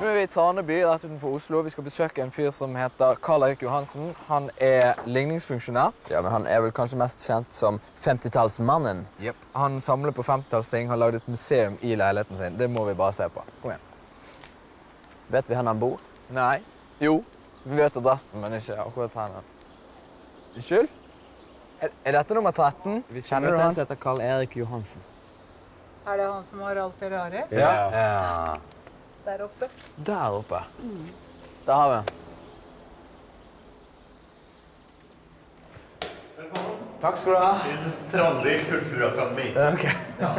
Nå er vi i Traneby, rett utenfor Oslo. Vi skal besøke en fyr som heter Karl Erik Johansen. Han er ligningsfunksjonær. Ja, men han er vel kanskje mest kjent som 50-tallsmannen. Yep. Han samler på 50-tallsting, har laget et museum i leiligheten sin. Det må vi bare se på. Kom igjen. Vet vi hvor han bor? Nei. Jo, vi vet adressen, men ikke akkurat her. Unnskyld? Er dette nummer 13? Kjenner du han som heter Karl Erik Johansen? Er det han som har alt det rare? Ja. Der oppe. Der oppe. Der har vi han. Takk skal du ha. Til Tranby Kulturakademi. Ok. Ja.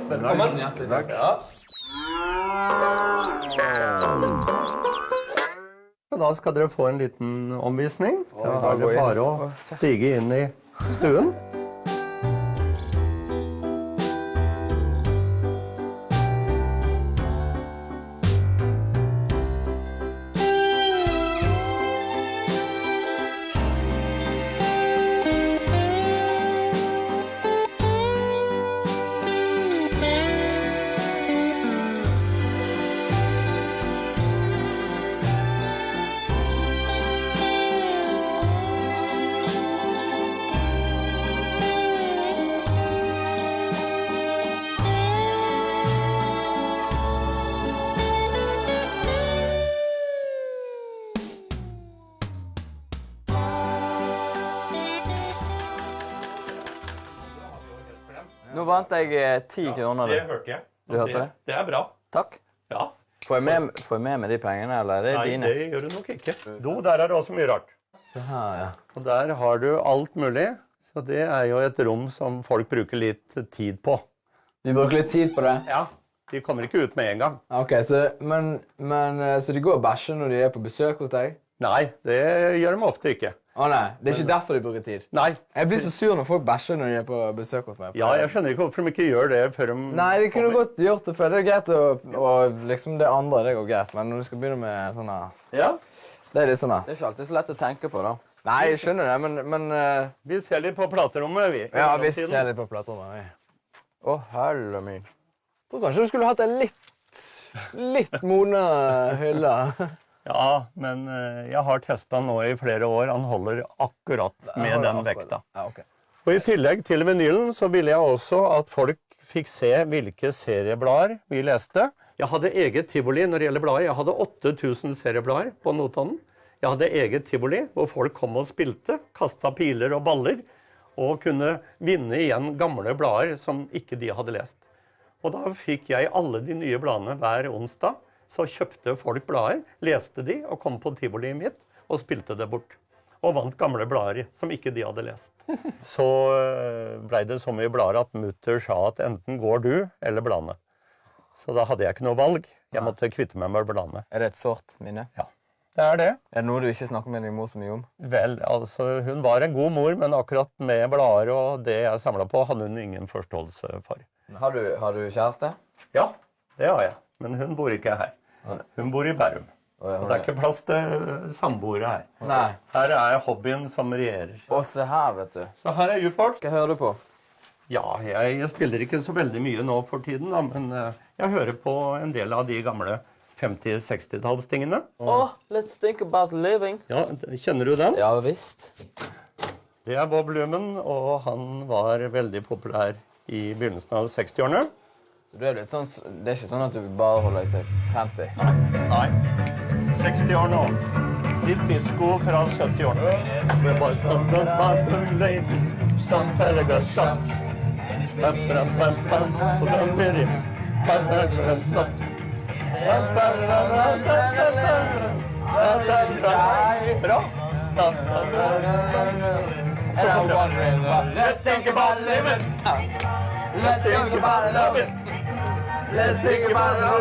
Velkommen. Hjertelig takk. Ja. Da skal dere få en liten omvisning. Så er det bare å stige inn i stuen. Nå vant jeg 10 kroner. Det hørte jeg. Du hørte det? Det er bra. Takk. Ja. Får jeg med meg de pengene, eller er det dine? Nei, det gjør du nok ikke. Der er det også mye rart. Se her, ja. Og der har du alt mulig. Så det er jo et rom som folk bruker litt tid på. De bruker litt tid på det? Ja. De kommer ikke ut med en gang. Ok, så de går og bæsjer når de er på besøk hos deg? Nei, det gjør de ofte ikke. Å nei, det er ikke derfor de bruker tid? Nei. Jeg blir så sur når folk bæsjer når de er på besøk hos meg. Ja, jeg skjønner ikke hvorfor de ikke gjør det før de... Nei, de kunne godt gjort det før. Det er greit og liksom det andre, det går greit. Men når du skal begynne med sånne... Ja. Det er litt sånn da. Det er ikke alltid så lett å tenke på, da. Nei, jeg skjønner det, men Vi ser litt på platerommet, vi. ja, vi ser litt på platerommet, vi. Å, helle min. Jeg tror kanskje du skulle hatt en litt modne hylle. Ja, men jeg har testet nå i flere år. Han holder akkurat med den vekta. Ja, ok. Og i tillegg til vinylen så ville jeg også at folk fikk se hvilke serieblader vi leste. Jeg hadde eget tivoli når det gjelder blader. Jeg hadde 8000 serieblader på Notodden. Jeg hadde eget tivoli hvor folk kom og spilte, kastet piler og baller, og kunne vinne igjen gamle blader som ikke de hadde lest. Og da fikk jeg alle de nye bladene hver onsdag. Så kjøpte folk blader, leste de og kom på tivoliet mitt og spilte det bort. Og vant gamle blader som ikke de hadde lest. Så ble det så mye blader at mutter sa at enten går du eller bladene. Så da hadde jeg ikke noe valg. Jeg måtte kvitte meg med bladene. Er det et sårt minne? Ja, det er det. Er det noe du ikke snakker med din mor så mye om? Vel, altså hun var en god mor, men akkurat med blader og det jeg samlet på hadde hun ingen forståelse for. Har du kjæreste? Ja, det har jeg. Men hun bor ikke her. Hun bor i Bærum. Så det er ikke plass til samboere her. Nei. Her er hobbyen som regjerer. Og se her, vet du. Så her er Jukebox. Hva hører du på? Ja, jeg spiller ikke så veldig mye nå for tiden, da, men jeg hører på en del av de gamle 50-60-tallstingene. Let's think about living. Ja, kjenner du den? Ja, visst. Det er Bob Lumen, og han var veldig populær i begynnelsen av 60-årene. Du er litt sånn, det er ikke sånn at du bare holder deg til 50? Nei. 60 år nå. Litt disco fra 70-årene. Det var sånn som felle godt satt. Og den blir det. Satt. Bra. Så kom det. Let's think about living. Let's think about loving. Let's think about loving.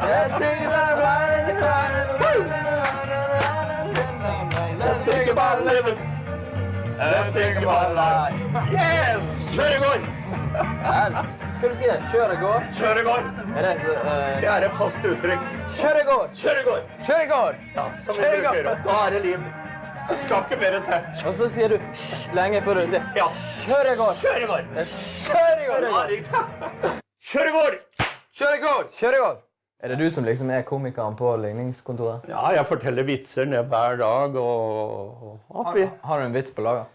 Let's think about riding the crying. Let's think about living. Let's think about life. Yes! Kjør i går! Hva du sier? Kjør i går? Kjør i går! Det er et fast uttrykk. Kjør i går! Kjør i går! Kjør i går! Ja, som vi bruker. Da er det liv. Det skal ikke mer til. Og så sier du lenge før du sier ja. Kjør i går! Kjør i går! Kjør i går! Ja, riktig. Kjør i går! Kjør i går! Kjør i går! Er det du som liksom er komikeren på ligningskontoret? Ja, jeg forteller vitser ned hver dag, og at vi... Har du en vits på lager?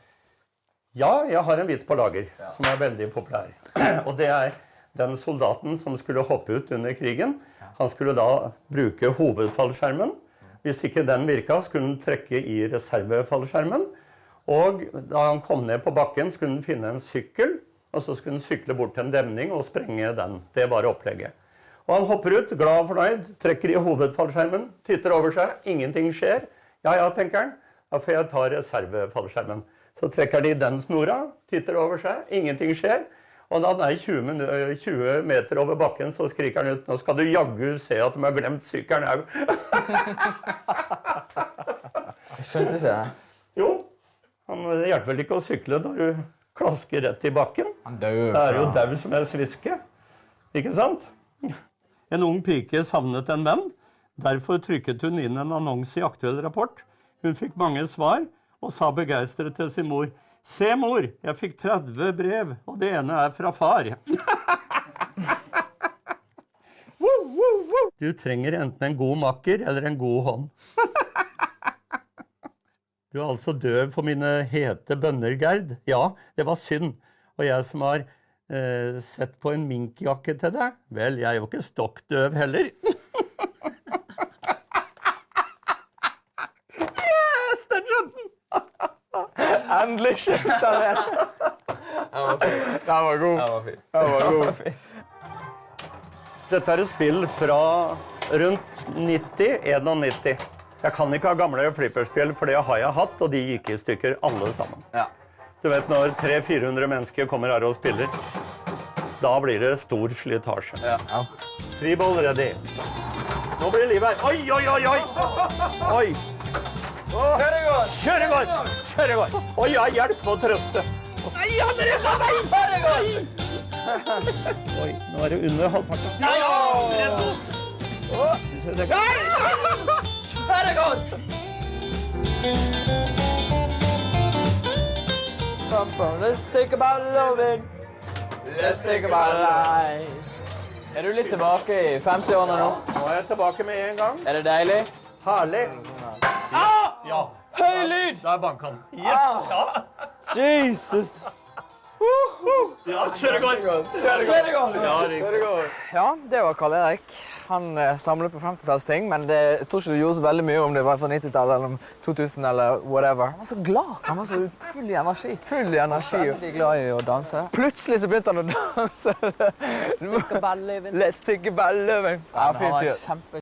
Ja, jeg har en vits på lager, som er veldig populær. Og det er den soldaten som skulle hoppe ut under krigen. Han skulle da bruke hovedfallskjermen. Hvis ikke den virket, skulle han trekke i reservefallskjermen. Og da han kom ned på bakken, skulle han finne en sykkel, og så skulle han sykle bort til en demning og sprenge den. Det var opplegget. Og han hopper ut, glad og fornøyd, trekker i hovedfallskjermen, titter over seg, ingenting skjer. Ja, tenker han, da får jeg ta reservefallskjermen. Så trekker de den snora, titter over seg, ingenting skjer. Og da han er 20 meter over bakken, så skriker han ut, nå skal du jaggu se at de har glemt sykkelen her. Jeg skjønte ikke det. Jo, det hjelper vel ikke å sykle når du klasker rett i bakken. Det er jo dau som er sviske, ikke sant? En ung pike savnet en venn. Derfor trykket hun inn en annonse i Aktuell Rapport. Hun fikk mange svar og sa begeistret til sin mor, «Se mor, jeg fikk 30 brev, og det ene er fra far.» Du trenger enten en god makker eller en god hånd. Du er altså døv for mine hete bønner, Gerd. Ja, det var synd. Og jeg som har sett på en minkjakke til deg. Vel, jeg er jo ikke stokkdøv heller. Yes, det skjønte den! Endelig skjønte jeg det. Den var god. Den var god. Dette er et spill fra rundt 91. Jeg kan ikke ha gamle flipperspill, for det har jeg hatt, og de gikk i stykker alle sammen. Ja. Du vet, når 300-400 mennesker kommer her og spiller, da blir det stor slitasje. Ja. Triball ready. Nå blir det liv her. Oi, oi, oi, oi! Oi! Kjør i går! Kjør i går! Kjør i går! Oi, ja, hjelp å trøste. Nei, han redda meg! Kjør i går! Oi, nå er det under halvparten. Ja, ja! Kjør i går! Let's take a bottle of it. Let's take a bottle of it. Er du litt tilbake i 50-årene nå? Nå er jeg tilbake med en gang. Er det deilig? Herlig. Ja. Høy lyd! Der banker han. Yes! Ja. Jesus! Ja, kjør i går. Kjør i går! Ja, riktig. Ja, det var Karl Erik. Han samlet på 50-tallsting, men jeg tror ikke det gjorde så veldig mye om det var fra 90-tallet eller 2000 eller whatever. Han var så glad. Han var så full i energi. Full i energi. Veldig glad i å danse. Plutselig så begynte han å danse. Let's take a ball living. Let's take a ball living. Ja, fyr.